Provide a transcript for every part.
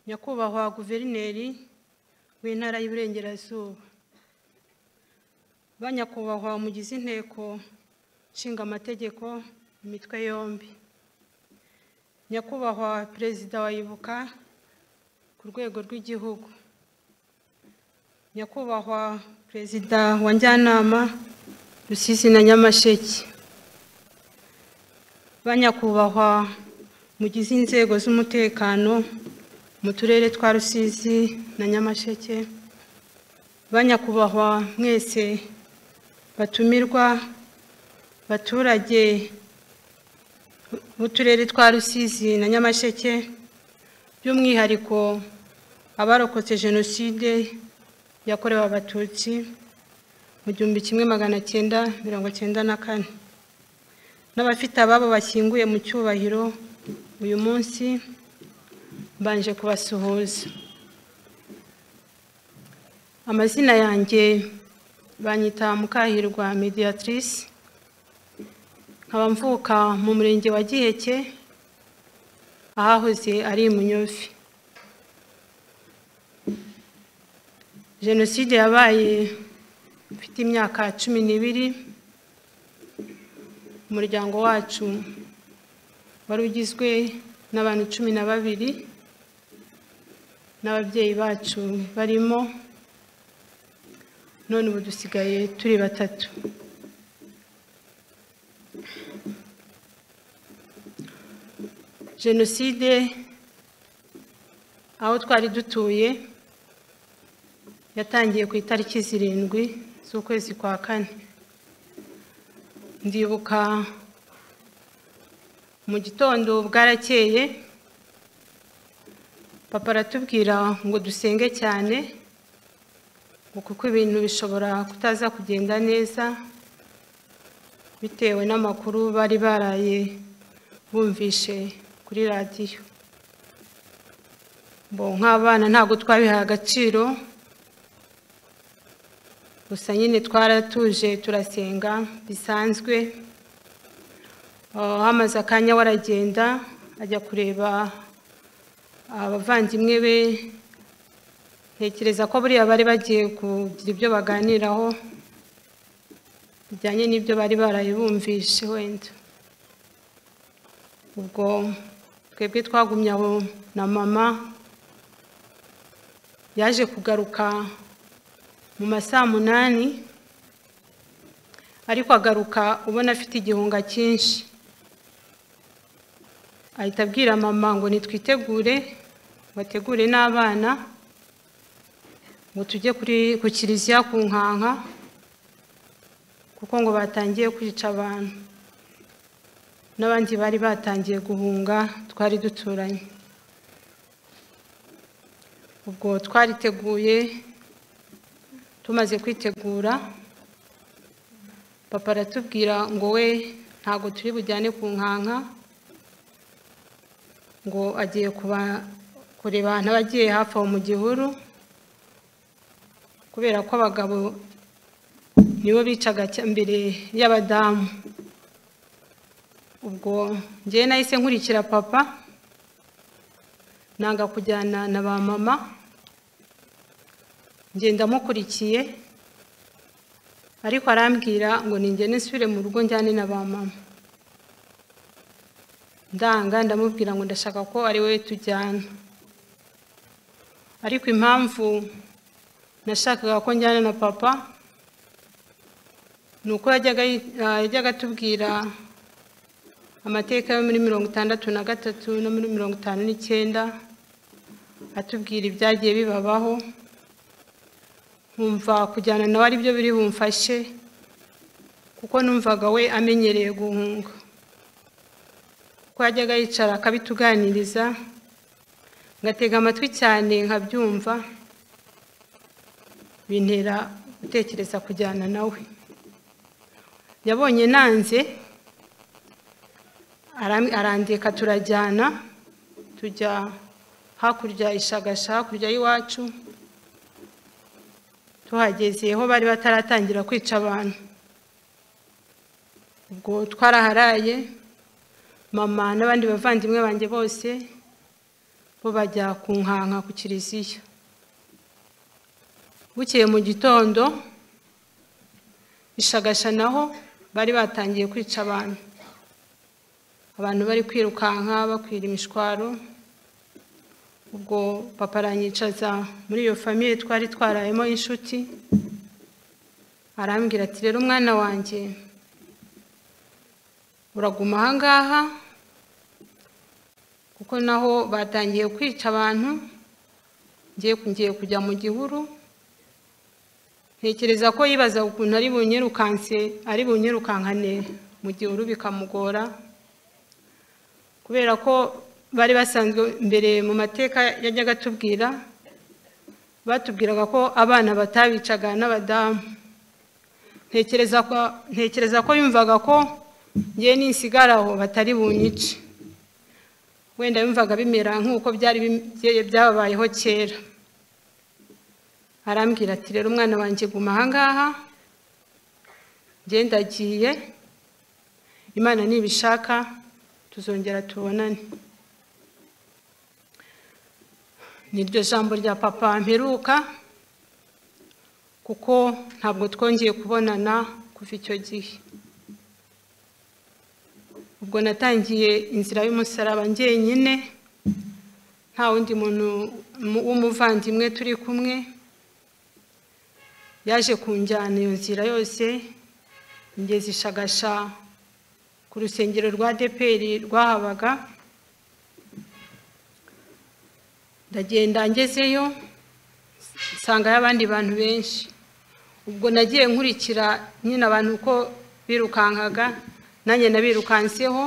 Nyakubahwa Guverineri w'Intara y'Iburengerazuba, Banyakubahwa mugize inteko nshinga amategeko imitwe yombi, Nyakubahwa Perezida wa Ibuka ku rwego rw'igihugu, Nyakubahwa Perezida wa Njyanama Rusizi na Nyamasheke, Banyakubahwa mugize inzego z'umutekano mu turere twa Rusizi na Nyamasheke, Banyakubahwa mwese batumirwa, baturage b'uturere twa Rusizi na Nyamasheke, by'umwihariko abarokotse Jenoside yakorewe Abatutsi mu 1994, n'abafite ababo bashyinguye mu cyubahiro uyu munsi, mbanje kubasuhuza. Amazina yanjye banyita Mukahirwa Mediatrice, nkaba mvuka mu murenge wa Giheke ahahoze ari Munyovi. Jenoside yabaye mfite imyaka 12, umuryango wacu wari ugizwe n'abantu 12 n'ababyeyi bacu barimo, none ubu dusigaye turi 3. Jenoside aho twari dutuye yatangiye ku itariki 7 z'ukwezi kwa 4. Ndibuka mu gitondo bwarakeye, papa aratubwira ngo dusenge cyane kuko ibintu bishobora kutaza kugenda neza bitewe n'amakuru bari baraye bumvishe kuri radiyo. Nk'abana ntabwo twabihaye agaciro, gusa nyine twaratuje turasenga bisanzwe. Hamaze akanya waragenda ajya kureba abavandimwe be, ntekereza ko buriya bari bagiye kugira ibyo baganiraho bijyanye n'ibyo bari barayibumvishe wenda. Ubwo twebwe twagumye aho na mama, yaje kugaruka mu masaa 8, ariko agaruka ubona afite igihunga cyinshi. Ahita abwira mama ngo nitwitegure, bategure n'abana ngo tujye ku kiliziya ku Nkanka, kuko ngo batangiye kwica abantu n'abandi bari batangiye guhunga twari duturanye. Ubwo twariteguye, tumaze kwitegura papa aratubwira ngo we ntago turi bujyane ku Nkanka, ngo agiye kureba n'abagiye hafi aho mu gihuru, kubera ko abagabo nibo bicaga mbere y'abadamu. Ubwo njye nahise nkurikira papa, nanga kujyana na ba mama, ngenda mukurikiye, ariko arambwira ngo ningene nsubire mu rugo njyane na ba mama. Ndanga ndamubwira ngo ndashaka ko ari we tujyana, ariko impamvu nashakaga ko njyana na papa nuko yajyaga atubwira amateka yo muri 63 no muri 59, atubwira ibyagiye bibabaho, nkumva kujyana nawe ari byo biri bumfashe, kuko numvaga we amenyereye guhunga. Ko yajyaga yicara akabituganiriza, ngatega amatwi cyane nkabyumva, bintera gutekereza kujyana nawe. Yabonye nanze, arandeka turajyana, tujya hakurya Ishagasha, hakurya y'iwacu. Tuhagezeho bari bataratangira kwica abantu. Ubwo twaraharaye, mama n'abandi bavandimwe banjye bose bo bajya kunkanka ku kiliziya. Bukeye mu gitondo Ishagasha naho bari batangiye kwica abantu bari kwirukanka bakwira imishwaro. Ubwo papa aranyicaza muri iyo famiye twari twarayemo inshuti, arambwira ati rero mwana wanjye uraguma aha ngaha kuko naho batangiye kwica abantu, ngiye kujya mu gihuru. Ntekereza ko yibaza ukuntu ari bunyirukankane mu gihuru bikamugora, kubera ko bari basanzwe mbere mu mateka yajyaga batubwiraga ko abana batabicaga n'abadamu. Ntekereza ko yumvaga ko ngiye ninsigaraho batari bunyice, wenda yumvaga bimera nk'uko byababayeho kera. Arambwira ati rero umwana wanjye guma aha ngaha, ndagiye, Imana nibishaka tuzongera tubonane. Niryo jambo rya papa mperuka, kuko ntabwo twongeye kubonana kuva icyo gihe. Ubwo natangiye inzira y'umusaraba njyenyine, nta wundi muntu w'umuvandimwe turi kumwe. Yaje kunjyana iyo nzira yose, ngeze Ishagasha ku rusengero rwa ADEPR rwahabaga. Ndagenda ngezeyo nsanga y'abandi bantu benshi. Ubwo nagiye nkurikira nyine abantu uko birukankaga, nanjye nabirukanseho.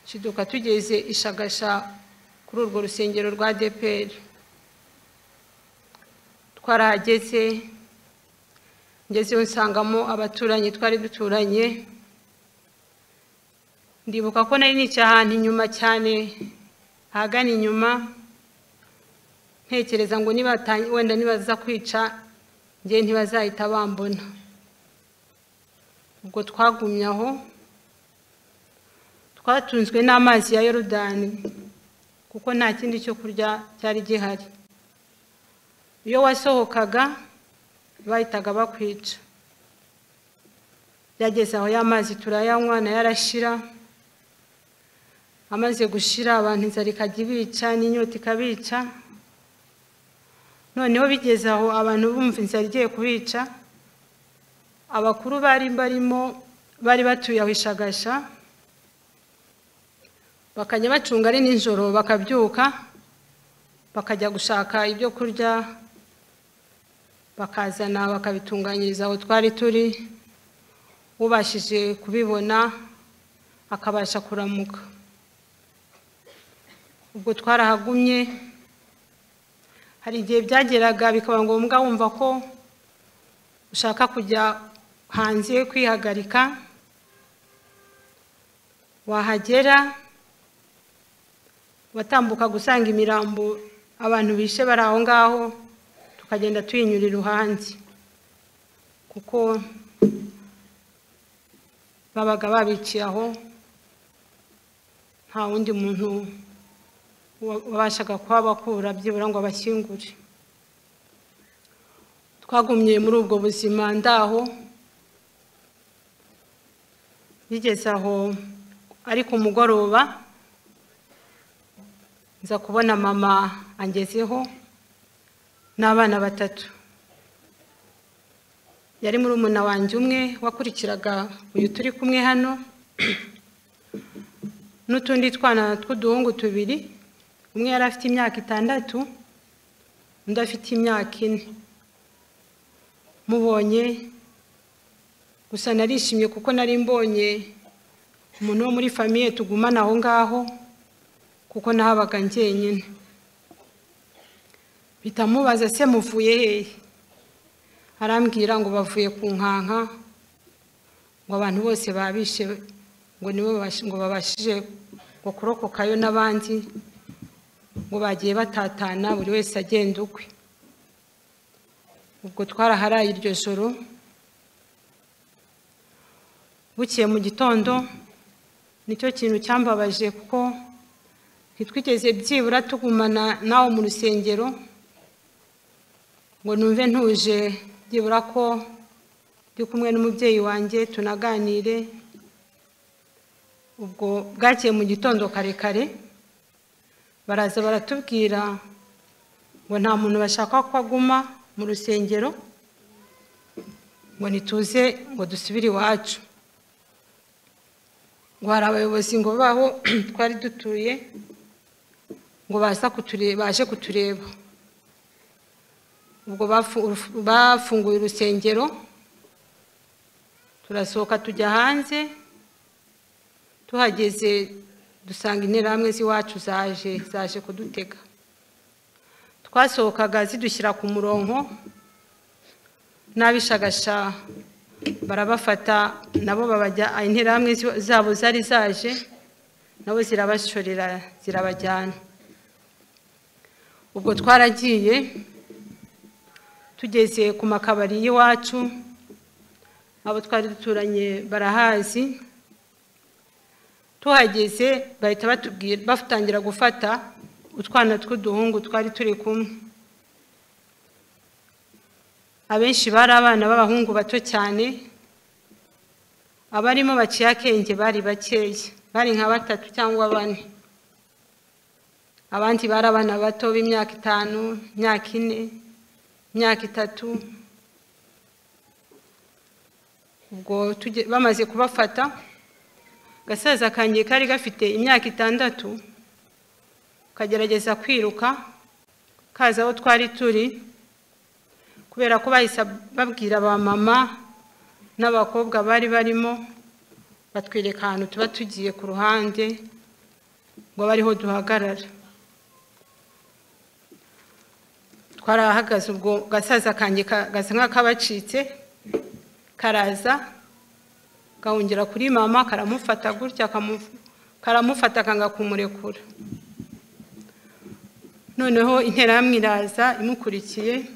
Shiduka tugeze Ishagasha kuri urwo rusengero rwa ADEPR. Twarahageze, ngezeyo nsangamo abaturanyi twari duturanye. Ndibuka ko nari nicaye ahantu inyuma cyane, ahagana inyuma, ntekereza ngo wenda nibaza kwica njye ntibazahita bambona. Ubwo twagumye aho, twatunzwe n'amazi ya Yorodani kuko nta kindi cyo kurya cyari gihari. Iyo wasohokaga bahitaga bakwica. Byageze aho y'amazi turayanywa na yarashira. Amaze gushira abantu inzara ikajya ibica n'inyota ikabica. Noneho bigeze aho abantu bumva inzara igiye kubica, abakuru bari batuye aho Ishagasha, bakajya bacunga ari nijoro, bakabyuka bakajya gushaka ibyo kurya, bakazana bakabitunganyiriza aho twari turi. Ubashije kubibona akabasha kuramuka. Ubwo twarahagumye, hari igihe byageraga bikaba ngombwa wumva ko ushaka kujya hanze kwihagarika. Wahagera watambuka gusanga imirambo abantu bishe bari aho ngaho, tukagenda tuyinyura iruhande kuko babaga babiciye aho, nta wundi muntu wabashaga kuhabakura byibura ngo abashyingure. Twagumye muri ubwo buzima ndaho, bigeze aho ari ku mugoroba nza kubona mama angezeho n'abana 3. Yari muri umuna wanjye umwe wakurikiraga uyu turi kumwe hano, n'utundi twana tw'uduhungu 2. Umwe yari afite imyaka 6, undi afite imyaka 4. Mubonye gusa narishimye kuko nari mbonye umuntu wo muri famiye tugumana aho ngaho, kuko nahabaga njyenyine. Bitamubaza se muvuye hehe, arambwira ngo bavuye ku nkanka, ngo abantu bose babishe, ngo nibo ngo babashije ngo kurokokayo n'abandi ngo bagiye batatana buri wese agenda ukwe. Ubwo twaraharaye iryo joro. Bukiye mu gitondo nicyo kintu cyambabaje kuko ntitwigeze byibura tugumana nawo mu rusengero ngo numve ntuje byibura ko ndi kumwe n'umubyeyi wanjye tunaganire. Ubwo bwakiye mu gitondo kare kare baraza baratubwira ngo nta muntu bashaka ko aguma mu rusengero, ngo nituze ngo dusubire iwacu, ngo hari abayobozi ngo baho twari dutuye ngo baje kutureba. Ubwo bafunguye urusengero, turasohoka tujya hanze. Tuhageze dusanga interahamwe z'iwacu zaje kudutega. Twasohokaga zidushyira ku murongo, n'abishagasha barabafata nabo babajya, interahamwe zabo zari zaje nabo zirabashorera zirabajyana. Ubwo twaragiye tugeze ku makabari y'iwacu, abo twari duturanye barahazi. Tuhageze bahita batubwira, batangira gufata utwana tw'uduhungu twari turi kumwe. Abenshi bari abana b'abahungu bato cyane, abarimo baciye akenge bari bakeya, bari nka 3 cyangwa 4. Abandi bari abana bato b'imyaka 5, imyaka 4, imyaka 3. Ubwo bamaze kubafata, gasaza kanjye kari gafite imyaka 6 kagerageza kwiruka kaza aho twari turi, kubera ko bahise babwira ba mama n'abakobwa bari barimo, batwereka ahantu tuba tugiye ku ruhande ngo bariho duhagarara. Twarahagaze, ubwo gasaza kanjye gasa nk'akabacitse, karaza gahungira kuri mama, karamufata gutya, karamufata kanga kumurekura. Noneho interahamwe iraza imukurikiye,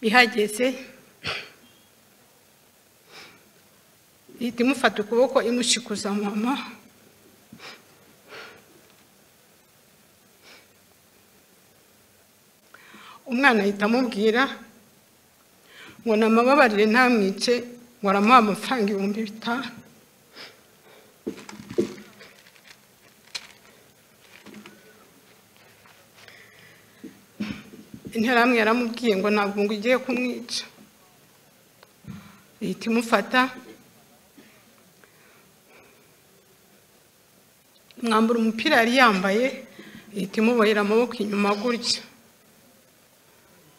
ihageze ihita imufata ukuboko imushikuza mama. Umwana ahita amubwira ngo namababarire ntamwice, ngo aramuha amafaranga 5,000. Interahamwe yaramubwiye ngo ntabwo ngo igiye kumwica. Ihita imufata mwambura umupira yari yambaye, ihita imubohera amaboko inyuma gutya,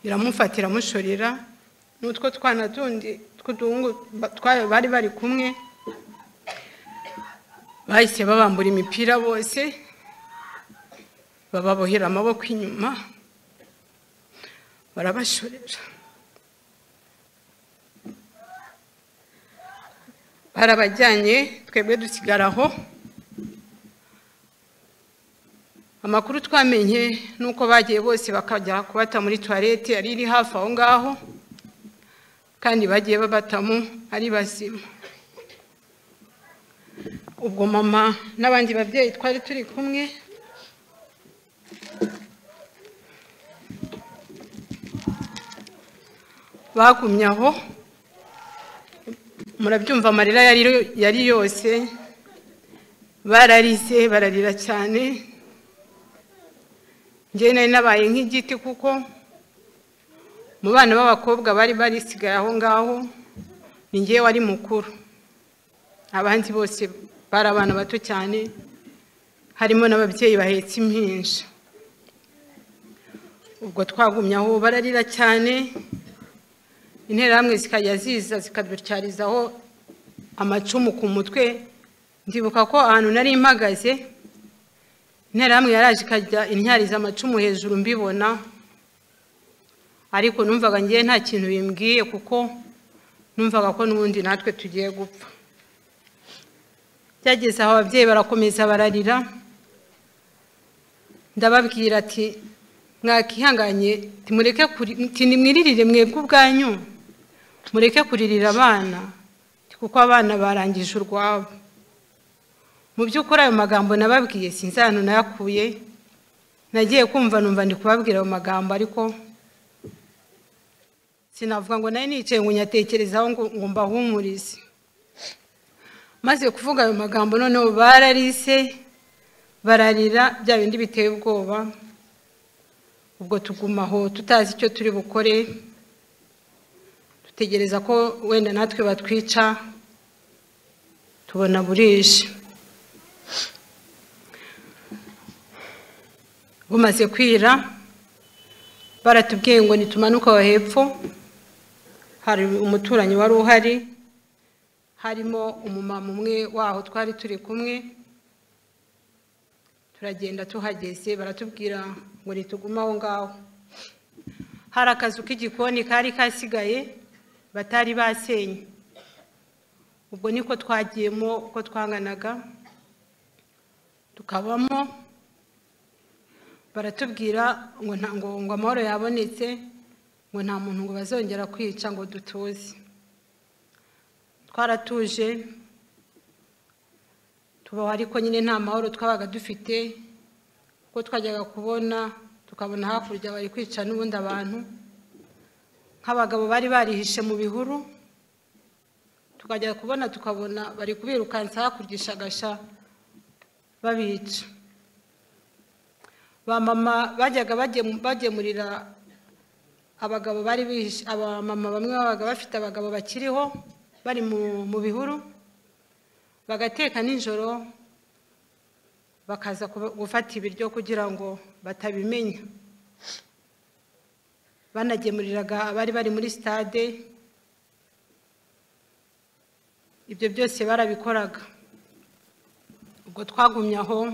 iramufatira amushorera n'utwo twana tundi tw'uduhungu bari bari kumwe. Bahise babambura imipira bose, bababohera amaboko inyuma, barabashorera. Barabajyanye, twebwe dusigaraho. Amakuru twamenye nuko bagiye bose bakajya kubata muri toilette yari iri hafi aho ngaho, kandi bagiye babatamo ari bazima. Ubwo mama n'abandi babyeyi twari turi kumwe bagumye aho. Murabyumva amarira yari yose, bararize bararira cyane. Njye nari nabaye nk'igiti, kuko mu bana b'abakobwa bari barisigaye aho ngaho ni njye wari mukuru, abandi bose bari abana bato cyane, harimo n'ababyeyi bahetse impinja. Ubwo twagumye aho bararira cyane. Interahamwe zikajya ziza zikadutyarizaho amacumu ku mutwe. Ndibuka ko ahantu nari mpagaze, interahamwe yaraje ikajya intyariza amacumu hejuru mbibona, ariko numvaga ngiye nta kintu bimbwiye, kuko numvaga ko n'ubundi natwe tugiye gupfa. Byageze aho ababyeyi barakomeza bararira, ndababwira ati mwakihanganye, timureke nimwiririre mwebwe ubwanyu, mureke kuririra abana, kuko abana barangije urwabo. mu by'ukuri ayo magambo nababwiye sinzi ahantu nayakuye, nagiye kumva numva ndi kubabwira ayo magambo, ariko sinavuga ngo nayo nicaye ngo nyatekerezaho ngo mbahumurize. Maze kuvuga ayo magambo noneho bararise bararira bya bindi biteye ubwoba. Ubwo tugumaho tutazi icyo turi bukore, dutegereza ko wenda natwe batwica, tubona burije. Bumaze kwira baratubwiye ngo nitumanuka aho hepfo, hari umuturanyi wari uhari, harimo umumama umwe waho twari turi kumwe. Turagenda tuhageze baratubwira ngo nitugume aho ngaho. Hari akazu k'igikoni kari kasigaye batari basenye. Ubwo niko twagiyemo uko twanganaga tukabamo. Baratubwira ngo amahoro yabonetse, ngo nta muntu ngo bazongera kwica, ngo dutuze. Twaratuje tubaho, ariko nyine nta mahoro twabaga dufite, kuko twajyaga kubona tukabona hakurya bari kwica n'ubundi abantu nk'abagabo bari barihishe mu bihuru, tukajya kubona tukabona bari kubirukansa hakurya ishagasha babica. Ba mama bajyaga bagemurira abagabo bari bihishe, abamama bamwe babaga bafite abagabo bakiriho bari mu bihuru, bagateka nijoro bakaza gufata ibiryo kugira ngo batabimenya. Banagemuriraga abari bari muri stade, ibyo byose barabikoraga. Ubwo twagumye aho,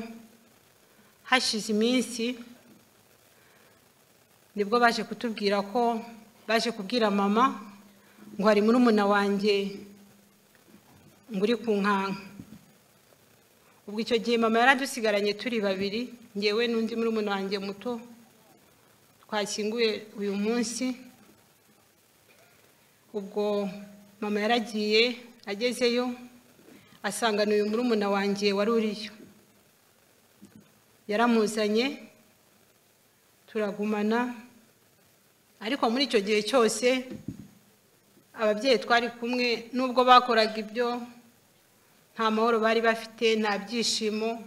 hashize iminsi nibwo baje kutubwira ko baje kubwira mama ngo hari murumuna wanjye ngo uri ku nkanka. Ubwo icyo gihe mama yaradusigaranye turi babiri, ngewe n'undi murumuna wanjye muto twashyinguye uyu munsi. Ubwo mama yaragiye, agezeyo asanga n'uyu murumuna wanjye wari uriyo, yaramuzanye turagumana. Ariko muri icyo gihe cyose ababyeyi twari kumwe, nubwo bakoraga ibyo, nta mahoro bari bafite, nta byishimo.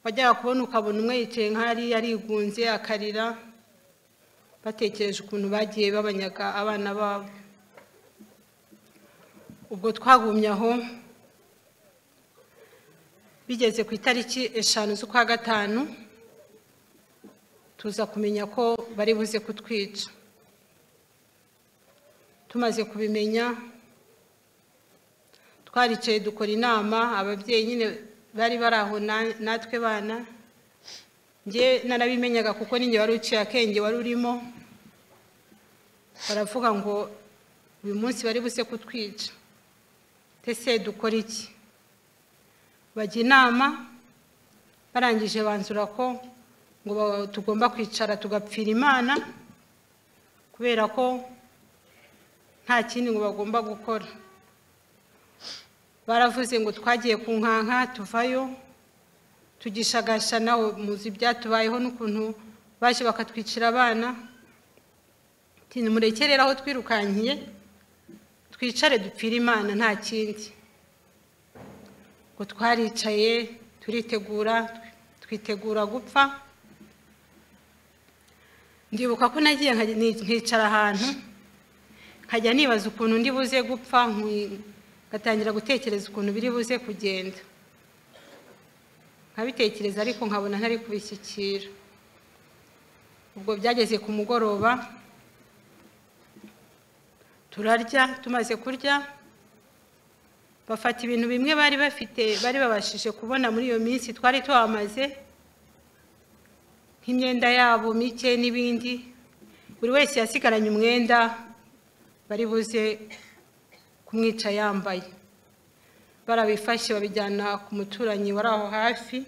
Wajyaga kubona ukabona umwe yicaye nk'ari yarigunze akarira, batekereje ukuntu bagiye babanyaga abana babo. Ubwo twagumye aho, bigeze ku itariki 5 z'ukwa gatanu tuza kumenya ko bari buze kutwica. Tumaze kubimenya twaricaye dukora inama, ababyeyi nyine bari baraho natwe bana. Nge narabimenyaga kuko ninjye wari uciye akenge wari urimo. Baravuga ngo uyu munsi bari buze kutwica, tese dukora iki? Bajya inama, barangije banzura ko ngo tugomba kwicara tugapfira Imana, kubera ko nta kindi ngo bagomba gukora. Baravuze ngo twagiye ku nkanka tuvayo tugishagasha, nawe muzi byatubayeho n'ukuntu baje bakatwicira abana. Murekerera aho twirukankiye twicare dupfira Imana, nta kindi. Ngo twaricaye turitegura, twitegura gupfa. Ndibuka ko nagiye nkicara ahantu nkajya nibaza ukuntu ndi buze gupfa, ngatangira gutekereza ukuntu biri buze kugenda. Nkabitekereza ariko nkabona ntari kubishyikira. Ubwo byageze ku mugoroba turarya, tumaze kurya bafata ibintu bimwe bari bafite, bari babashije kubona muri iyo minsi twari twamaze, nk'imyenda yabo mike n'ibindi. Buri wese yasigaranye umwenda bari buze kumwica yambaye. Barabifashe babijyana ku muturanyi wari aho hafi,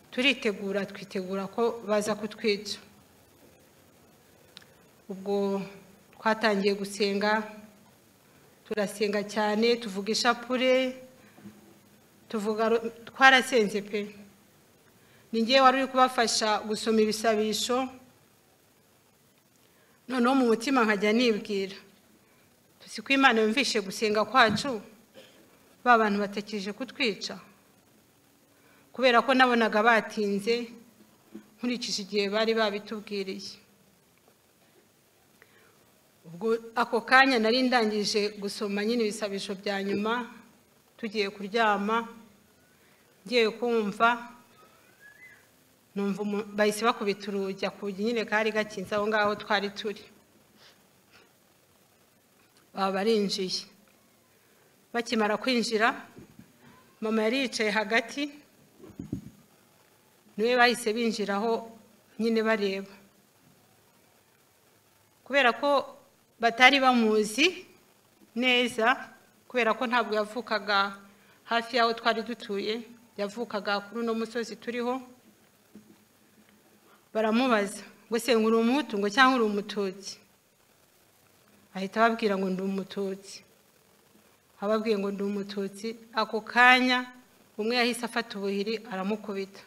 twitegura ko baza kutwica. Ubwo twatangiye gusenga, turasenga cyane, tuvuga ishapure, tuvuga twarasenze pe, ni ngiye wari uri kubafasha gusoma ibisabisho, noneho mu mutima nkajya nibwira tuzi ko Imana yumvishe gusenga kwacu, ba bantu batekereje kutwica, kubera ko nabonaga batinze nkurikije igihe bari babitubwiriye. Ubwo ako kanya nari ndangije gusoma nyine ibisabisho bya nyuma, tugiye kuryama, ngiye kumva numva bahise bakubita urugi, akugi nyine kari gakinze aho ngaho twari turi, baba barinjiye. Bakimara kwinjira, mama yari yicaye hagati, niwe bahise binjiraho nyine bareba, kubera ko batari bamuzi neza, kubera ko ntabwo yavukaga hafi yaho twari dutuye, yavukaga kuri uno musozi turiho. Baramubaza ngo se nguri umuhutu ngo cyangwa uri umututsi, ahita ababwira ngo ndi umututsi. Ababwiye ngo ndi umututsi, ako kanya umwe yahise afata ubuhiri aramukubita.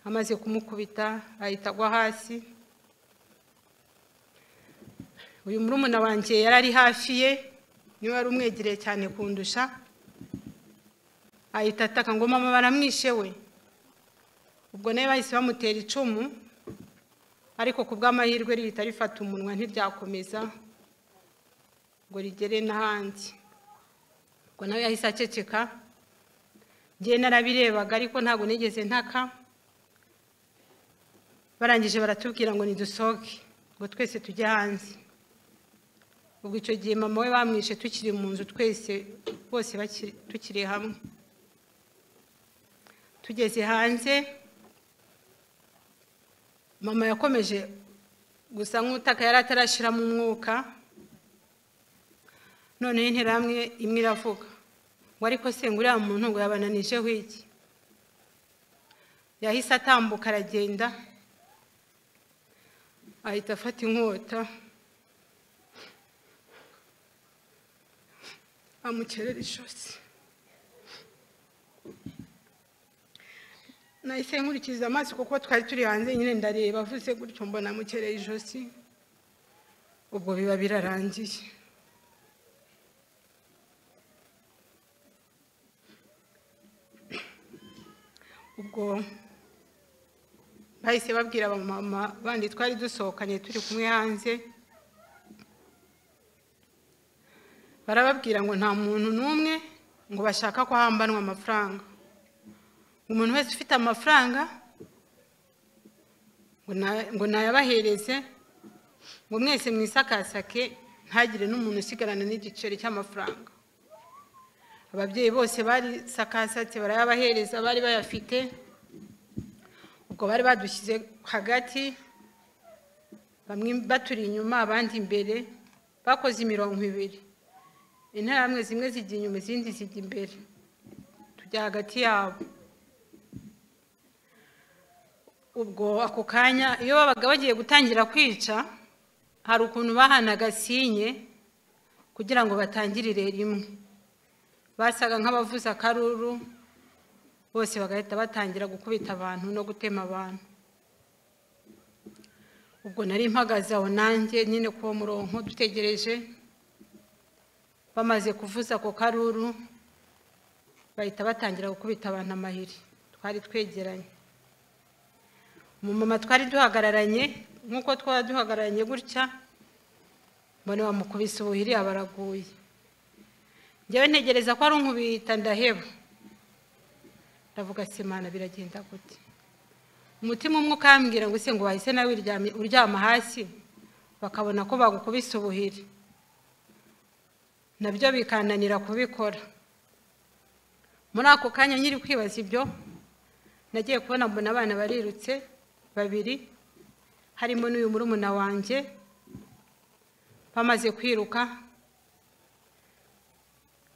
Amaze kumukubita ahita agwa hasi. Uyu murumuna wanjye yari ari hafi ye, niwe wari umwegereye cyane kundusha, ahita ataka ngo mama baramwishe we. Ubwo nawe bahise bamutera icumu, ariko ku bw'amahirwe rihita rifata umunwa ntiryakomeza ngo rigere n'ahandi. Ubwo nawe yahise aceceka, njye narabirebaga ariko ntabwo nigeze ntaka. Barangije baratubwira ngo nidusohoke ngo twese tujye hanze. Ubwo icyo gihe mama we bamwishe tukiri mu nzu twese bose tukiri hamwe. Tugeze hanze, mama yakomeje gusa nk'utaka, yari atarashiramo umwuka. Noneho interahamwe imwe iravuga ngo ariko se nguriya muntu ngo yabananijeho iki? Yahise atambuka aragenda, ahita afata inkota amukerera ijosi. Nahise nkurikiza amaso kuko twari turi hanze nyine ndareba, avuze gutyo mbona amukereye ijosi. Ubwo biba birarangiye. Ubwo bahise babwira abamama bandi twari dusohokanye turi kumwe hanze, barababwira ngo nta muntu n'umwe ngo bashaka ko hambanwa amafaranga. Umuntu wese ufite amafaranga ngo nayabahereze, ngo mwese mwisakasake ntagire n'umuntu usigarana n'igiceri cy'amafaranga. Ababyeyi bose bari sakasatse barayabahereza, bari bayafite. Ubwo bari badushyize hagati, bamwe baturi inyuma abandi imbere, bakoze imirongo ibiri. Interahamwe zimwe zijya inyuma izindi zijya imbere, tujya hagati yabo. Ubwo ako kanya iyo babaga bagiye gutangira kwica, hari ukuntu bahanaga sinye kugira ngo batangirire rimwe. Basaga nk'abavuza akaruru, bose bagahita batangira gukubita abantu no gutema abantu. Ubwo nari mpagaze aho nanjye nyine ku murongo dutegereje. Bamaze kuvuza ako karuru, bahita batangira gukubita abantu amahiri. Twari twegeranye. Umumama twari duhagararanye, nk'uko twari duhagararanye gutya, mbona bamukubise ubuhiri abaraguye. Njyewe ntegereza ko ari unkubita ndaheba. Ndavuga se Mana biragenda gute? Umutima umwe ukambwira ngo se ngo wahise nawe uryama hasi bakabona ko bagukubise ubuhiri. Nabyo bikananira kubikora. Muri ako kanya nyiri kwibaza ibyo, nagiye kubona mbona abana barirutse babiri, harimo n'uyu murumuna wanjye. Bamaze kwiruka,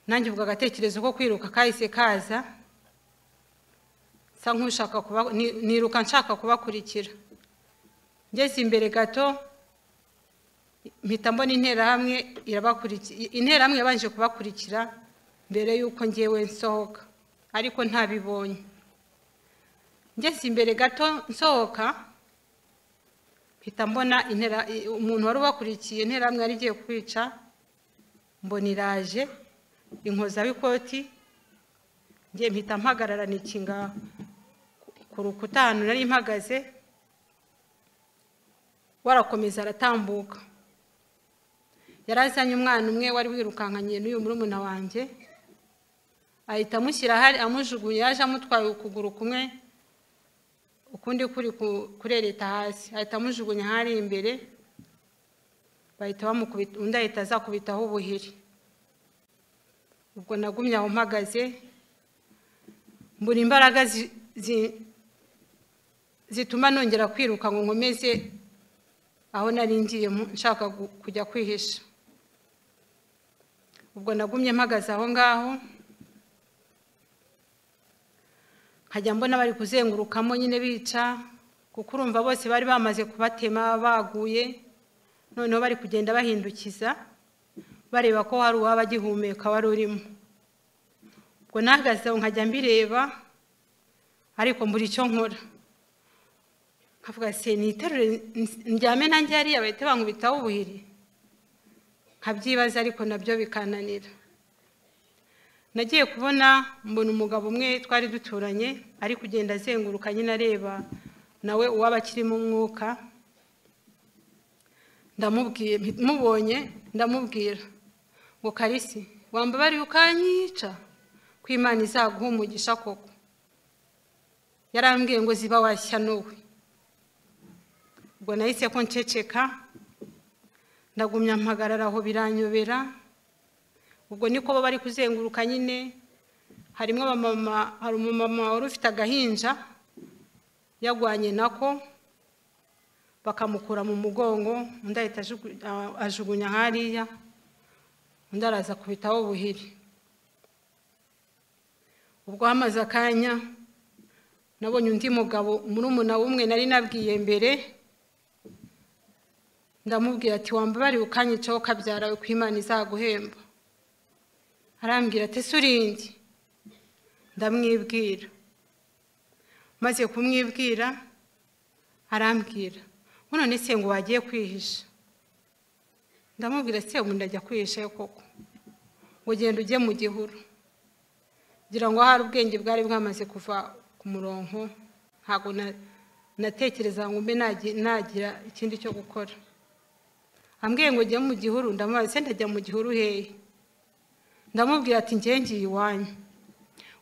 nanjye ubwo agatekerezo ko kwiruka kahise kaza, sa nk'ushaka niruka nshaka kubakurikira. Ngeze imbere gato, mpita mbona interahamwe irabakurikira. Interahamwe yabanje kubakurikira, mbere yuko ngewe nsohoka, ariko ntabibonye. Ngeze imbere gato nsohoka, mpita mbona umuntu wari ubakurikiye interamwe yari igiye kwica, mbona iraje inkoza w'ikoti, ngiye mpita mpagarara nikinga ku rukuta ahantu nari mpagaze, warakomeza aratambuka. Yarazanye umwana umwe wari wirukankanye n'uyu murumuna wanjye, ahita amushyira hari amujugunye, yaje amutwaye ukuguru kumwe ukundi kuri kurereta hasi, ahita amujugunya hari imbere, bahita bamukubita, undi ahita azakubitaho ubuhiri. Ubwo nagumye aho mpagaze, mbura imbaraga zituma nongera kwiruka ngo nkomeze aho nari ngiye nshaka kujya kwihisha. Ubwo nagumye mpagaze aho ngaho, nkajya mbona bari kuzengurukamo nyine bica, kuko urumva bose bari bamaze kubatema baguye, noneho bari kugenda bahindukiza bareba ko hari uwaba agihumeka wari urimo. Ubwo nahagaze nkajya mbireba, ariko mbura icyo nkora. Nkavuga se niterure ndyame nanjye hariya bahita bankubitaho ubuhiri, nkabyibaza ariko nabyo bikananira. Nagiye kubona mbona umugabo umwe twari duturanye ari kugenda azenguruka nyine areba nawe uwaba akiri mu mwuka. Mubonye ndamubwira ngo Karisi, wambabariye ukanyica, ko Imana izaguha umugisha koko. Yarambwiye ngo ziba washya nowe. Ubwo nahise ko nceceka, ndagumya mpagarara aho biranyobera. Ubwo niko bo bari kuzenguruka nyine, harimo abamama, hari umumama wari ufite agahinja yagwanye nako, bakamukura mu mugongo, undi ahita ajugunya hariya, undi araza kubitaho ubuhiri. Ubwo hamaze akanya nabonye undi mugabo murumuna w'umwe nari nabwiye mbere, ndamubwira ati wambabariye ukanyicaho kabyarawe ko Imana izaguhemba. Arambwira ati surindi, ndamwibwira. Maze kumwibwira arambwira none se ngo wagiye kwihisha. Ndamubwira se umuntu ajya kwihisha koko, ugenda ujye mu gihuru. Gira ngo hari ubwenge bwari bwamaze kuva ku murongo, ntago natekereza ngo mbe nagira ikindi cyo gukora. Ambwiye ngo ujye mu gihuru, ndamubaza se ndajya mu gihuru hehe. Ndamubwira ati ngiye iwanyu.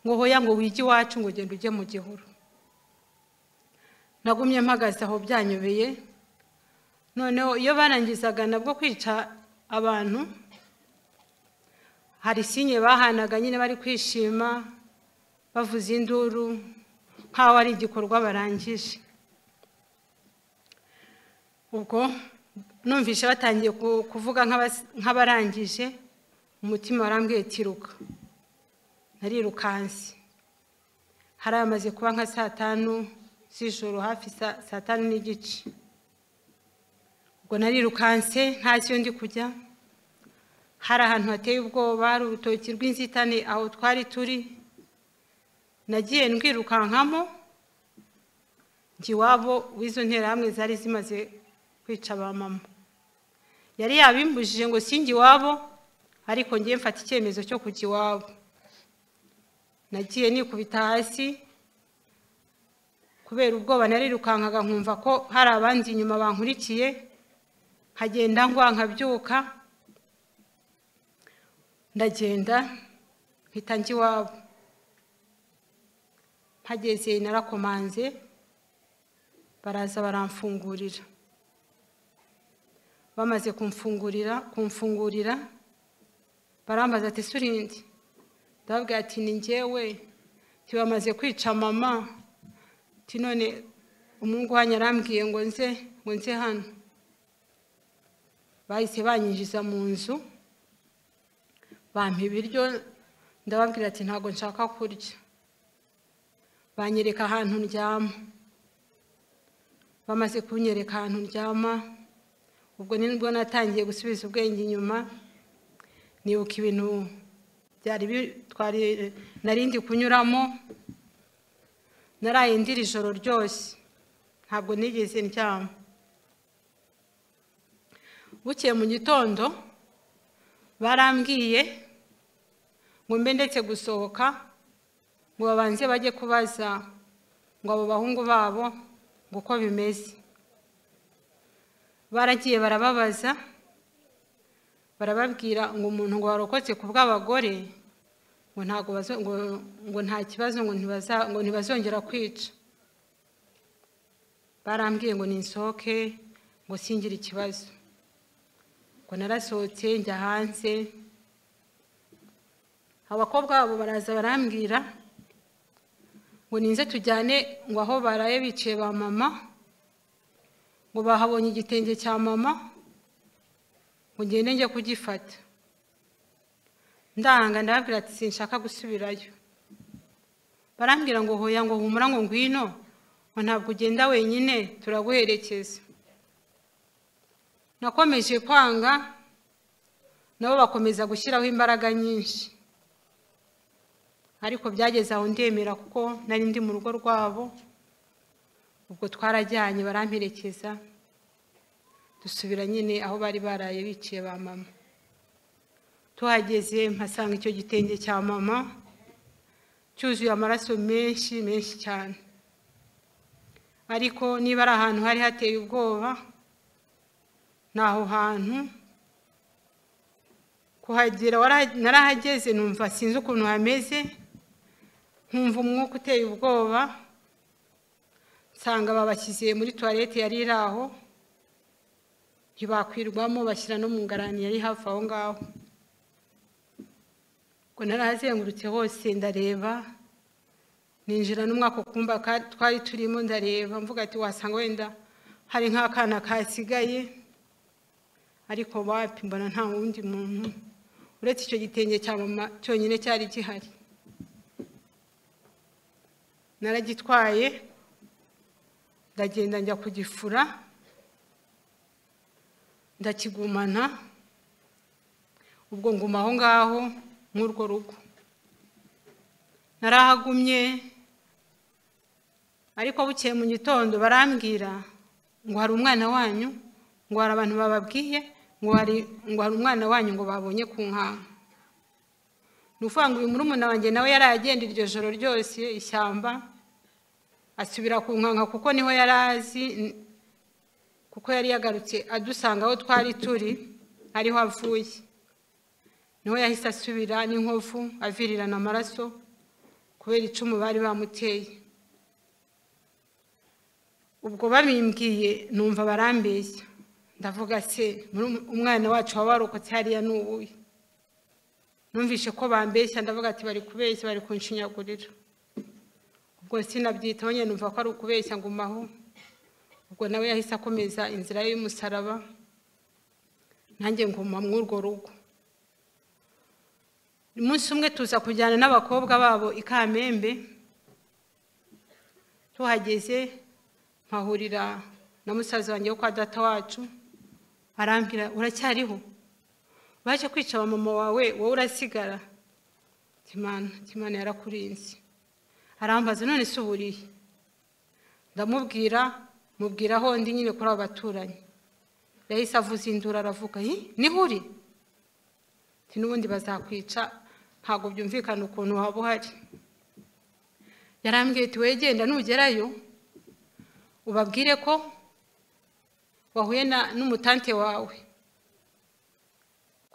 Ngo hoya ngo wigi iwacu ngo genda ujye mu gihuru. Nagumye mpagaze aho byanyobeye. Noneho iyo barangizaga nabwo kwica abantu, hari sinye bahanaga nyine bari kwishima bavuza induru nkaho ari igikorwa barangije. Ubwo numvishe batangiye kuvuga nk'abarangije, umutima warambwiye tiruka. Narirukanse. Hari amaze kuba nka 5 z'ijoro, hafi 5 n'igice. Ubwo narirukanse ntacyo ndi kujya. Hari ahantu hateye ubwoba, hari urutoki rw'inzitane aho twari turi. Nagiye ndwirukankamo, ngiwabo w'izo nterahamwe zari zimaze kwica ba mama. Yari yabimbujije ngo singi wabo, ariko ngiye mfata icyemezo cyo kujya iwabo. Nagiye nikubita hasi kubera ubwoba, narirukankaga nkumva ko hari abandi inyuma bankurikiye, nkagenda ngwa nkabyuka, ndagenda mpita njya iwabo. Mpageze narakomanze, baraza baramfungurira. Bamaze kumfungurira barambaza ati surindi. Ndababwira ati ni njyewe, bamaze kwica mama. Ati none umungu wanyu arambwiye ngo nze hano. Bahise banyinjiza mu nzu, bampa ibiryo, ndababwira ati ntago nshaka kurya. Banyereka ahantu ndyama. Bamaze kunyereka ahantu ndyama, ubwo nibwo natangiye gusubiza ubwenge inyuma, nibuka ibintu narindi kunyuramo, naraye ndira ijoro ryose, ntabwo nigeze ndyama. Bukeye mu gitondo barambwiye ngo mbe ndetse gusohoka ngo babanze bajye kubaza ngo abo bahungu babo ngo uko bimeze. Baragiye barababaza, barababwira ngo umuntu ngo warokotse ku bw'abagore ngo ntago ngo nta kibazo ngo ntibazongera kwica. Barambwiye ngo ninsohoke ngo singire ikibazo. Ngo narasohotse njya hanze, abakobwa babo baraza barambwira ngo ninze tujyane ngo aho baraye biciye ba mama, ngo bahabonye igitenge cya mama ngo ngende njye kugifata. Ndanga ndababwira ati sinshaka gusubirayo. Barambwira ngo hoya ngo humura ngo ngwino, ngo ntabwo ugenda wenyine turaguherekeza. Nakomeje kwanga, nabo bakomeza gushyiraho imbaraga nyinshi, ariko byageze aho ndemera kuko nari ndi mu rugo rwabo. Ubwo twarajyanye baramperekeza, dusubira nyine aho bari baraye biciye ba mama. Tuhageze mpasanga icyo gitenge cya mama cyuzuye amaraso menshi cyane, ariko niba ari ahantu hari hateye ubwoba, naho hantu kuhagera narahageze numva sinzi ukuntu hameze, nkumva umwuka uteye ubwoba. Nsanga babashyize muri toilette yari iraho, ntibakwirwamo, bashyira no mu ngarani yari hafi aho ngaho. Ngo narazengurutse hose ndareba, ninjira n'umwaka kumba twari turimo ndareba, mvuga ati wasanga wenda hari nk'akana kasigaye, ariko wapi mbona nta wundi muntu uretse icyo gitenge cya mama cyonyine cyari gihari. Naragitwaye ndagenda njya kugifura, ndakigumana. Ubwo nguma aho ngaho nk'urwo rugo narahagumye, ariko bukeye mu gitondo barambwira ngo hari umwana wanyu, ngo hari abantu bababwiye ngo hari umwana wanyu ngo babonye ku nkanka. Nuvuga ngo uyu murumuna wanjye nawe yaragenda iryo joro ryose ishyamba, asubira ku nkanka kuko niho yarazi, kuko yari yagarutse adusanga aho twari turi ariho avuye. Niho yahise asubira n'inkovu avirirana amaraso kubera icumu bari bamuteye. Ubwo babimbwiye numva barambeshya, ndavuga se umwana wacu wabarokotse hariya n'ubuye. Numvishe ko bambeshya, ndavuga ati bari kubeshya, bari kunshinyagurira. Ubwo sinabyitaho nyine, numva ko ari ukubeshya ngumaho. Ubwo nawe yahise akomeza inzira y'umusaraba, nanjye nguma mw'urwo rugo. Umunsi umwe tuza kujyana n'abakobwa babo i Kamembe. Tuhageze mpahurira na musaza wanjye wo kwa data wacu, arambwira uracyariho, baje kwica wa mama wawe wowe urasigara. Timana yarakurinze. Arambaza none se uburiye? Mubwira aho ndi nyine kuri abo baturanyi. Yahise avuza induru aravuga, niho uri? N'ubundi bazakwica, ntabwo byumvikana ukuntu waba uhari. Yarambwiye ati wegenda nugerayo ubabwire ko wahuye n'umutante wawe,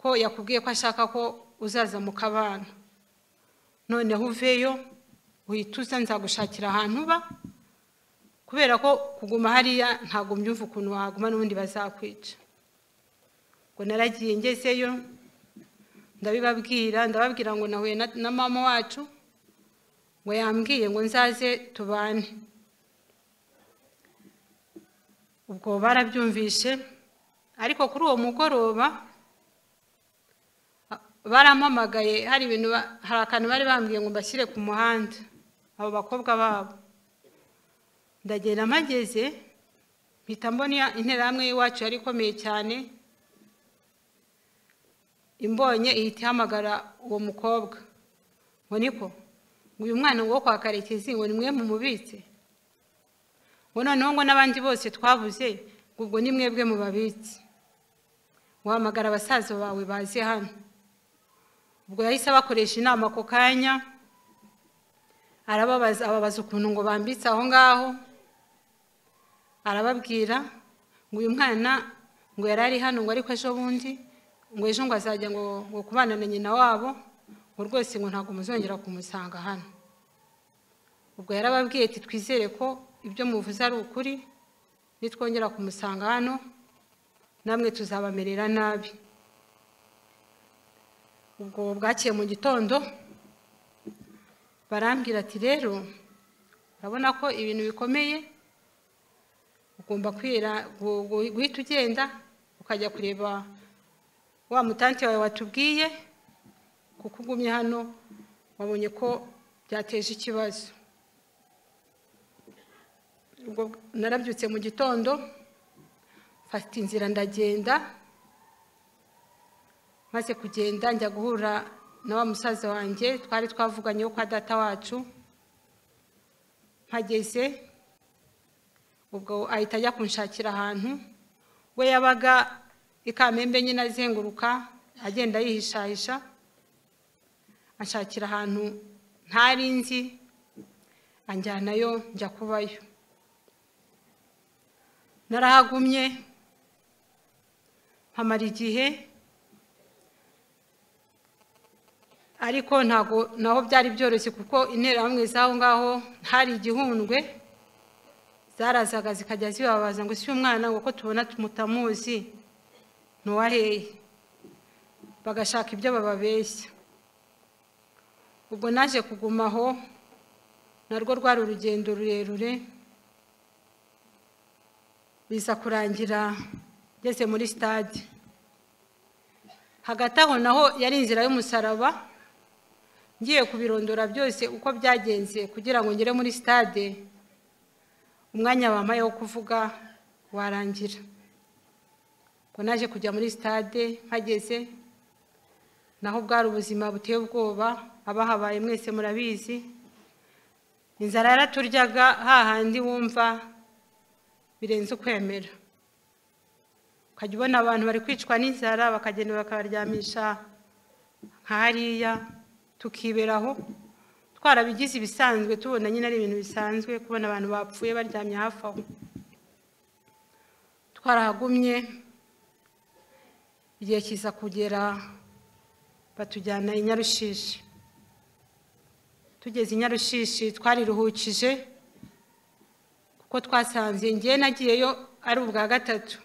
ko yakubwiye ko ashaka ko uzaza mu kabana, noneho uveyo uhituza nzagushakira ahantu uba, kubera ko kuguma hariya ntabwo mbyumva ukuntu waguma n'ubundi bazakwica. Ngo naragiye ngezeyo ndababwira ngo nahuye na mama wacu, ngo yambwiye ngo nzaze tubane. Ubwo barabyumvishe, ariko kuri uwo mugoroba barampamagaye, hari akantu bari bambwiye ngo mbashyire ku muhanda abo bakobwa babo. Ndagenda mpageze mpita mbona interahamwe y'iwacu yari ikomeye cyane, imbonye ihita ihamagara uwo mukobwa ngo niko ngo uyu mwana wo kwa Karekezi ngo ni mwe mu mubitse ngo noneho ngo n'abandi bose twabuze ubwo ni mwebwe mu babitse wahamagara abasaza bawe baze hano. Ubwo yahise abakoresha inama ako kanya ababaza ukuntu ngo bambitse aho ngaho, arababwira ngo uyu mwana ngo yarari hano ngo ariko ejo bundi ngo ejo ngo azajya ngo kubana na nyina wabo ngo rwose ngo ntabwo muzongera kumusanga hano. Ubwo yarababwiye ati twizere ko ibyo muvuze ari ukuri, nitwongera kumusanga hano namwe tuzabamerera nabi. Ubwo bwaciye mu gitondo barambwira ati rero urabona ko ibintu bikomeye, ugomba guhita ugenda ukajya kureba wa mutanti wawe watubwiye, kuko ugumye hano wabonye ko byateje ikibazo. Ubwo narabyutse mu gitondo mfata inzira ndagenda, maze kugenda njya guhura na wa musaza wanjye twari twavuganye kwa data wacu. Mpageze ubwo ahita ajya kunshakira ahantu, we yabaga i Kamembe nyine azenguruka agenda yihishahisha, anshakira ahantu ntari nzi anjyanayo njya kubayo. Narahagumye mpamara igihe, ariko ntago naho byari byoroshye kuko interahamwe zaho ngaho hari igihundwe zarazaga zikajya zibabaza ngo si umwana ngo ko tubona mutamuzi nuwaheye, bagashaka ibyo bababeshya. Ubwo naje kugumaho, narwo rwari urugendo rurerure, biza kurangira ngeze muri stade. Hagati aho naho yari inzira y'umusaraba, ngiye kubirondora byose uko byagenze kugira ngo ngere muri stade, umwanya wampaye wo kuvuga warangira. Ngo naje kujya muri stade, mpageze naho bwari ubuzima buteye ubwoba, abahabaye mwese murabizi. Inzara yaraturyaga hahandi wumva birenze ukwemera, ukajya ubona abantu bari kwicwa n'inzara bakagenda bakabaryamisha hariya, tukiberaho twarabigize ibisanzwe, tubona nyine ari ibintu bisanzwe kubona abantu bapfuye baryamye hafi aho. Twarahagumye igihe kiza kugera batujyana i Nyarushishi. Tugeze i Nyarushishi twariruhukije kuko twasanze ngiye nagiyeyo ari ubwa gatatu.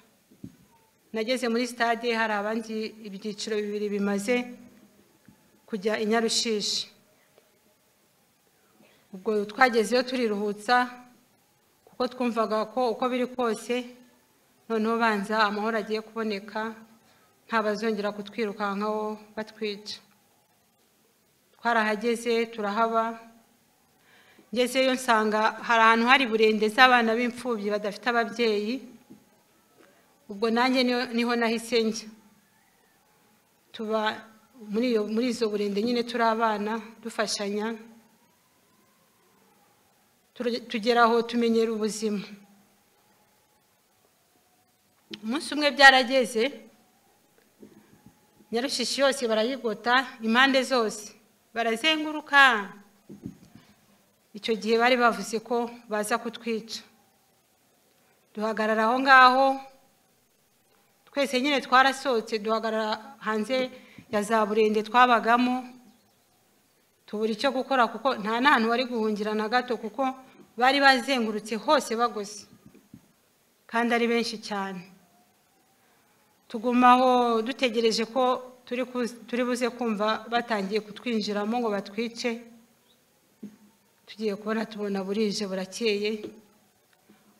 Nageze muri stade hari abandi ibyiciro bibiri bimaze kujya i Nyarushishi. Ubwo twagezeyo turiruhutsa kuko twumvaga ko uko biri kose noneho banza amahoro agiye kuboneka, ntabazongera kutwirukankaho batwica. Twarahageze turahaba, ngezeyo nsanga hari ahantu hari burende z'abana b'imfubyi badafite ababyeyi. Ubwo nanjye niho nahise njya, tuba muri izo burende nyine turi abana dufashanya, tugeraho tumenyera ubuzima. Umunsi umwe byarageze, Nyarushishi yose barayigota, impande zose barazenguruka. Icyo gihe bari bavuze ko baza kutwica. Duhagarara aho ngaho, twese nyine twarasohotse duhagarara hanze ya za burende twabagamo, tubura icyo gukora kuko nta n'ahantu wari guhungira na gato, kuko bari bazengurutse hose bagose kandi ari benshi cyane. Tugumaho dutegereje ko turi buze kumva batangiye kutwinjiramo ngo batwice. Tugiye kubona tubona burije burakeye.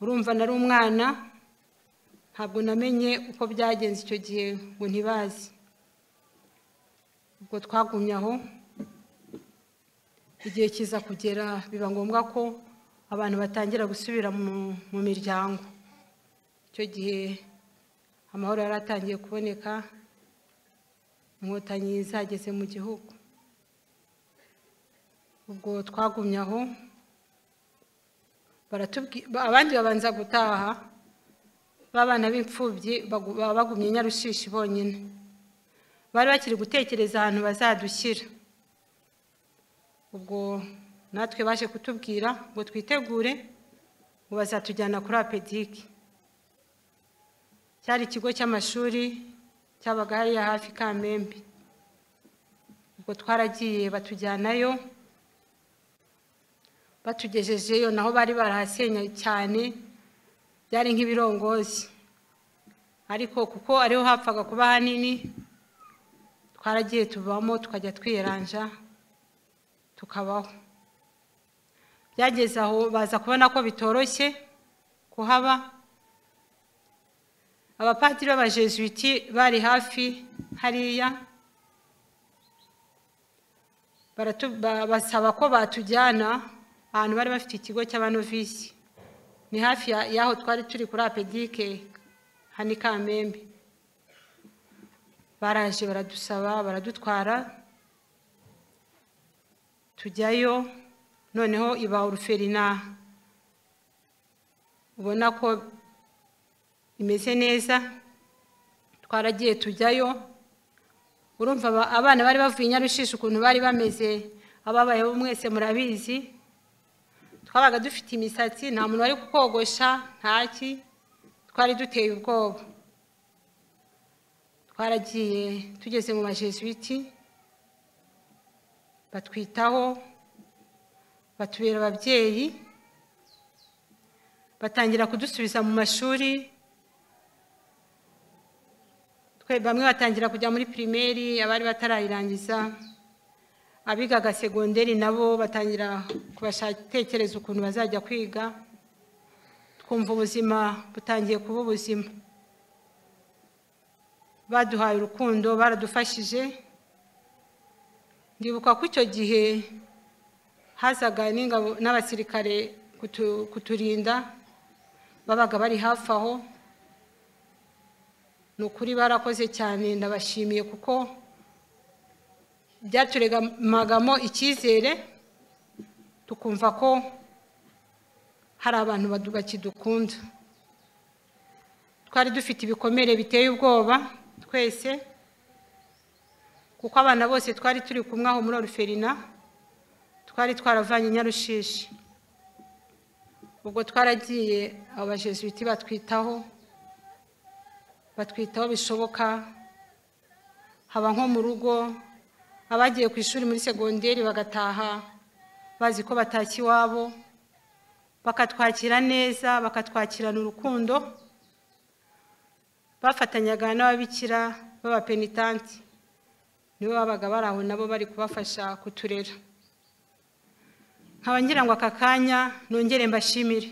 Urumva nari umwana, ntabwo namenye uko byagenze icyo gihe ngo ntibazi. Ubwo twagumye aho, igihe kiza kugera biba ngombwa ko abantu batangira gusubira mu miryango. Icyo gihe amahoro yaratangiye kuboneka, inkotanyi zageze mu gihugu. Ubwo twagumye aho, abandi babanza gutaha, babana b'imfubyi bagumye Nyarushishi bonyine, bari bakiri gutekereza ahantu bazadushyira. Ubwo natwe baje kutubwira ngo twitegure ngo bazatujyana kuri apedike. Cyari ikigo cy'amashuri cyabaga hariya hafi Kamembe. Ubwo twaragiye batujyanayo, batugejejeyo naho bari barahasenye cyane, byari nk'ibirongozi, ariko kuko ariho hapfaga kuba hanini, twaragiye tubamo tukajya twiranja tukabaho. Byageze aho baza kubona ko bitoroshye kuhaba. Abapadiri b'abajesuiti bari hafi hariya, basaba ko batujyana ahantu bari bafite ikigo cy'abanovisi, ni hafi y'aho twari turi kuri apedike hani Kamembe. Baraje baradusaba, baradutwara tujyayo, noneho iba uruferina ubona ko imeze neza. Twaragiye tujyayo, urumva abana bari bavuye Nyarushishi ukuntu bari bameze, ababayeho mwese murabizi. Twabaga dufite imisatsi, nta muntu wari kukogosha, ntaki, twari duteye ubwoba. Twaragiye tugeze mu bajesuiti, batwitaho, batubera ababyeyi, batangira kudusubiza mu mashuri. Bamwe batangira kujya muri primaire, abari batarayirangiza. Abigaga segonderi nabo batangira kubashakitekereza ukuntu bazajya kwiga. Twumva ubuzima butangiye kuba ubuzima. Baduhaye urukundo, baradufashije. Ndibuka ko icyo gihe hazaga n'ingabo n'abasirikare kuturinda, babaga bari hafi aho. Nukuri barakoze cyane, ndabashimiye kuko byaturegamagamo icyizere, tukumva ko hari abantu bakidukunda. Twari dufite ibikomere biteye ubwoba twese, kuko abana bose twari turi kumwe aho muri Oruferina twari twaravanye Nyarushishi. Ubwo twaragiye abajesuiti batwitaho bishoboka, haba nko mu rugo. Abagiye ku ishuri muri segonderi bagataha bazi ko batashye iwabo, bakatwakira neza, bakatwakirana urukundo. Bafatanyaga n'ababikira b'abapenitanti, nibo babaga bari aho nabo bari kubafasha kuturera. Nkaba ngira ngo aka kanya nongere mbashimire.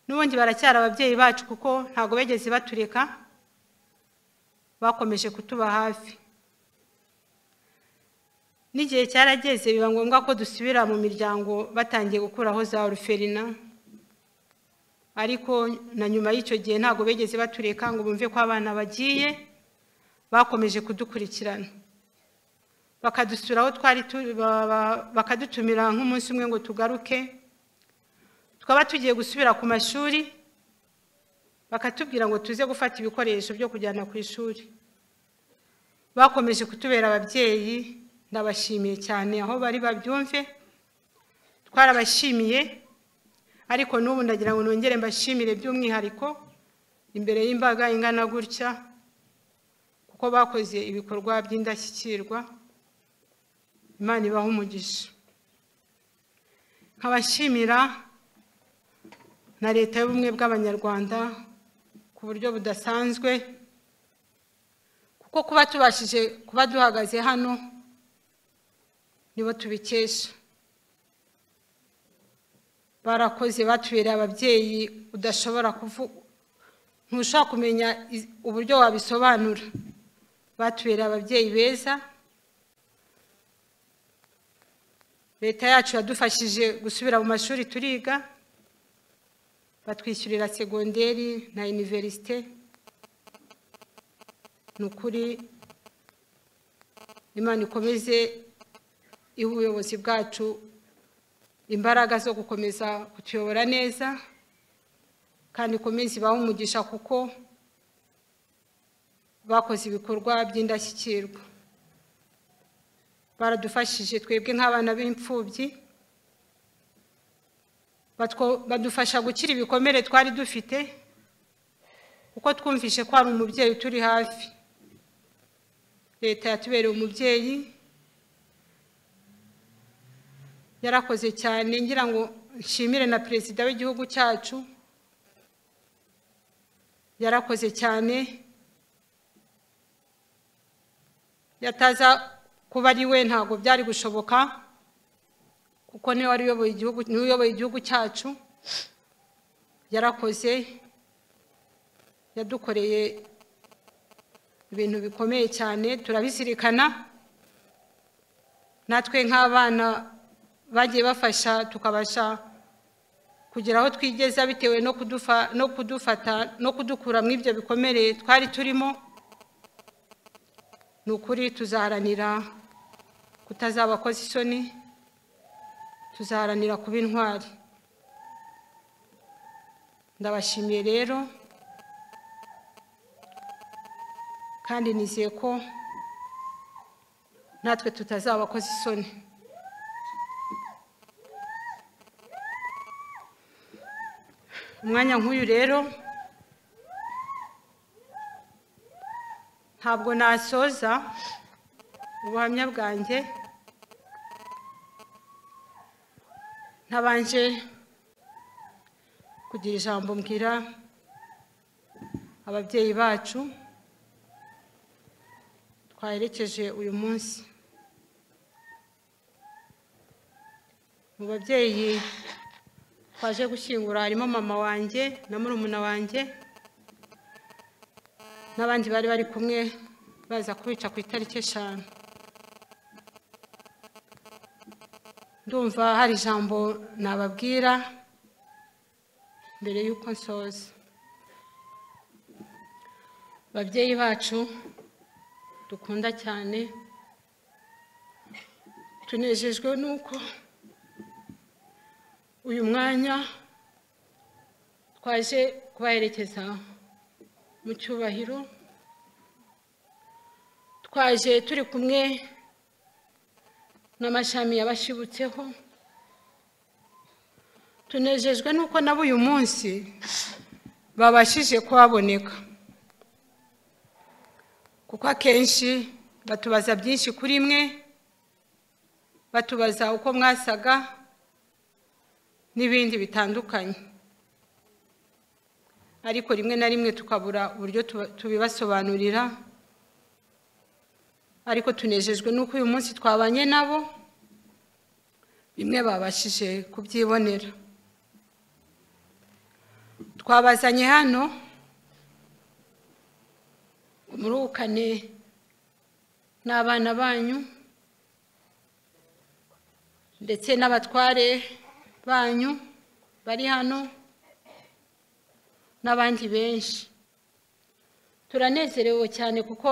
N'ubundi baracyari ababyeyi bacu kuko ntago begeze batureka, bakomeje kutuba hafi. N'igihe cyarageze biba ngombwa ko dusubira mu miryango, batangiye gukuraho za Oruferina, ariko na nyuma y'icyo gihe ntago begeze batureka ngo bumve ko abana bagiye. Bakomeje kudukurikirana, bakadusuraho twari bakadutumira nk'umunsi umwe ngo tugaruke. Twaba tugiye gusubira ku mashuri, bakatubwira ngo tuze gufata ibikoresho byo kujyana ku ishuri. Bakomeje kutubera ababyeyi, ndabashimiye cyane aho bari babyumve. Twarabashimiye, ariko n'ubu ndagira ngo nongere mbashimire by'umwihariko imbere y'imbaga ingana gutya, kuko bakoze ibikorwa by'indashyikirwa. Imana ibahe umugisha. Nkabashimira na Leta y'Ubumwe bw'Abanyarwanda ku buryo budasanzwe, kuko kuba tubashije kuba duhagaze hano nibo tubikesha. Barakoze, batubereye ababyeyi udashobora kuvuga, ntushaka kumenya uburyo wabisobanura. Batubereye ababyeyi beza. Leta yacu yadufashije gusubira mu mashuri turiga, batwishyurira segonderi na universite. Nukuri Imana ikomeze ubuyobozi bwacu imbaraga zo gukomeza kutuyobora neza, kandi ikomeze ibahe umugisha kuko bakoze ibikorwa by'indashyikirwa. Baradufashije twebwe nk'abana b'imfubyi, badufasha gukira ibikomere twari dufite, kuko twumvishe ko hari umubyeyi turi hafi. Leta yatubereye umubyeyi, yarakoze cyane. Ngira ngo nshimire na perezida w'igihugu cyacu, yarakoze cyane. Yataza kuba ari we ntabwo byari gushoboka, kuko niwe wari uyoboye igihugu cyacu. Yarakoze, yadukoreye ibintu bikomeye cyane, turabizirikana. Natwe nk'abana bagiye bafasha tukabasha kugira aho twigeza bitewe no kudufata no kudukura mu ibyo bikomere twari turimo. Ni ukuri tuzaharanira kutazabakoza isoni, tuzaharanira kuba intwari. Ndabashimiye rero, kandi nizeye ko natwe tutazabakoza isoni. Umwanya nk'uyu rero ntabwo nasoza ubuhamya bwanjye ntabanje kugira ijambo mbwira ababyeyi bacu twaherekeje uyu munsi. Mu babyeyi twaje gushyingura harimo mama wanjye na murumuna wanjye n'abandi bari bari kumwe baza kubica ku itariki 5. Ndumva hari ijambo nababwira mbere y'uko nsoza. Babyeyi bacu dukunda cyane, tunejejwe nuko uyu mwanya twaje kubaherekeza mu cyubahiro. Twaje turi kumwe n'amashami yabashibutseho. Tunejejwe nuko nabo uyu munsi babashije kuhaboneka, kuko akenshi batubaza byinshi kuri mwe, batubaza uko mwasaga n'ibindi bitandukanye, ariko rimwe na rimwe tukabura uburyo tubibasobanurira. Ariko tunejejwe nuko uyu munsi twabanye nabo, bimwe babashije kubyibonera. Twabazanye hano muruhukane n'abana banyu ndetse n'abatware banyu bari hano n'abandi benshi. Turanezerewe cyane kuko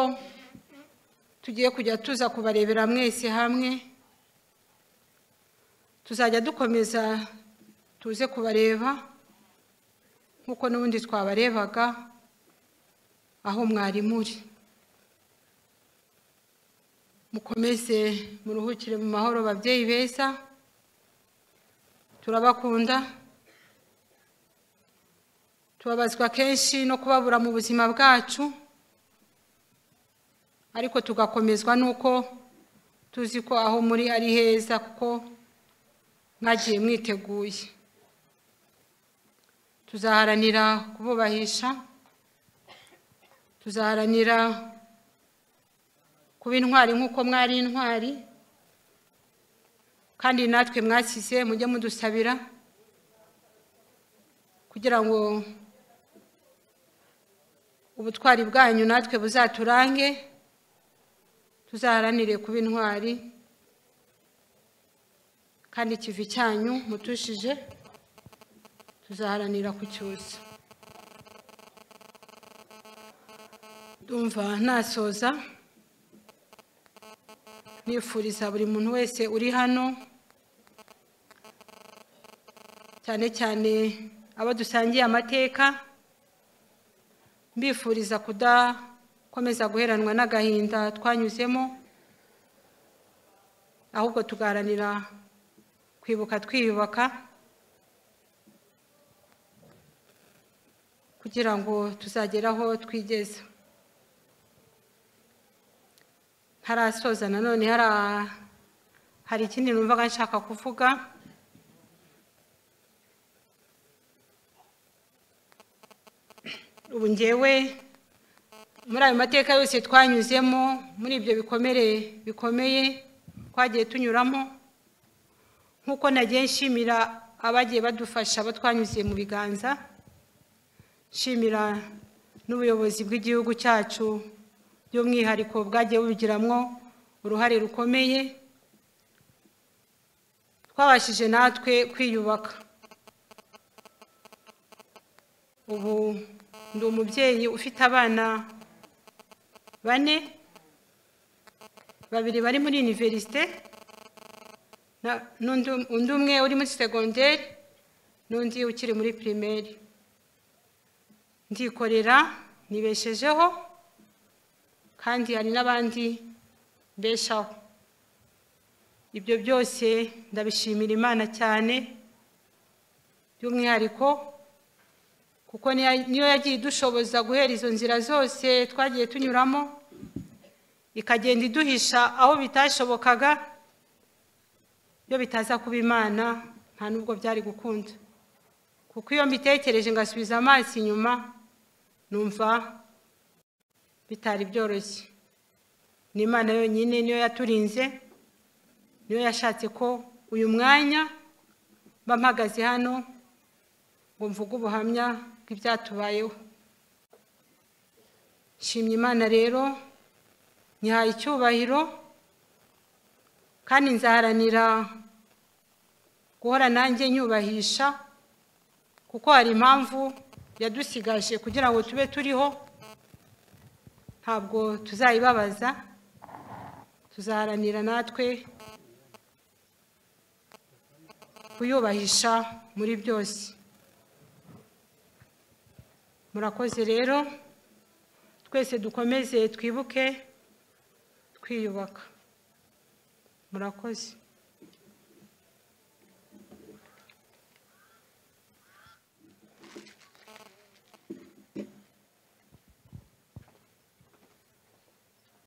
tugiye kujya tuza kubarebera mwese hamwe. Tuzajya dukomeza tuze kubareba nkuko n'ubundi twabarebaga aho mwari muri. Mukomeze muruhukire mu mahoro babyeyi beza, turabakunda. Tubabazwa kenshi no kubabura mu buzima bwacu, ariko tugakomezwa nuko tuzi ko aho muri ari heza, kuko mwagiye mwiteguye. Tuzaharanira kububahisha, tuzaharanira kuba intwari nk'uko mwari intwari, kandi natwe mwasize mujye mudusabira kugira ngo ubutwari bwanyu natwe buzaturange. Tuzaharanire kuba intwari, kandi ikivi cyanyu mutushije tuzaharanira kucyusa. Ndumva nasoza nifuriza buri muntu wese uri hano cyane cyane abo dusangiye amateka, mbifuriza kudakomeza guheranwa n'agahinda twanyuzemo, ahubwo tugaharanira kwibuka twiyubaka kugira ngo tuzagere aho twigeze. Ntarasoza nanone hari ikindi numvaga nshaka kuvuga. Ubu njyewe muri ayo mateka yose twanyuzemo, muri ibyo bikomere bikomeye twagiye tunyuramo, nk'uko nagiye nshimira abagiye badufasha, abo twanyuze mu biganza, nshimira n'ubuyobozi bw'igihugu cyacu by'umwihariko bwagiye bubigiramwo uruhare rukomeye, twabashije natwe kwiyubaka. Ubu ndi umubyeyi ufite abana 4, 2 bari muri universite, undi umwe uri muri secondaire, n'undi ukiri muri primaire. Ndikorera, nibeshejeho, kandi hari n'abandi mbeshaho. Ibyo byose ndabishimira Imana cyane, by'umwihariko kuko niyo yagiye idushoboza guhera izo nzira zose twagiye tunyuramo, ikagenda iduhisha aho bitashobokaga. Iyo bitaza kuba Imana nta nubwo byari gukunda, kuko iyo mbitekereje ngasubiza amaso inyuma numva bitari byoroshye. Ni Imana yonyine niyo yaturinze, niyo yashatse ko uyu mwanya bampagaze hano ngo mvuge ubuhamya bw'ibyatubayeho. Nshimye Imana rero, nyihaye icyubahiro, kandi nzaharanira guhora nanjye nyubahisha, kuko hari impamvu yadusigaje kugira ngo tube turiho. Ntabwo tuzayibabaza, tuzaharanira natwe kuyubahisha muri byose. Murakoze rero, twese dukomeze twibuke twiyubaka. Murakoze.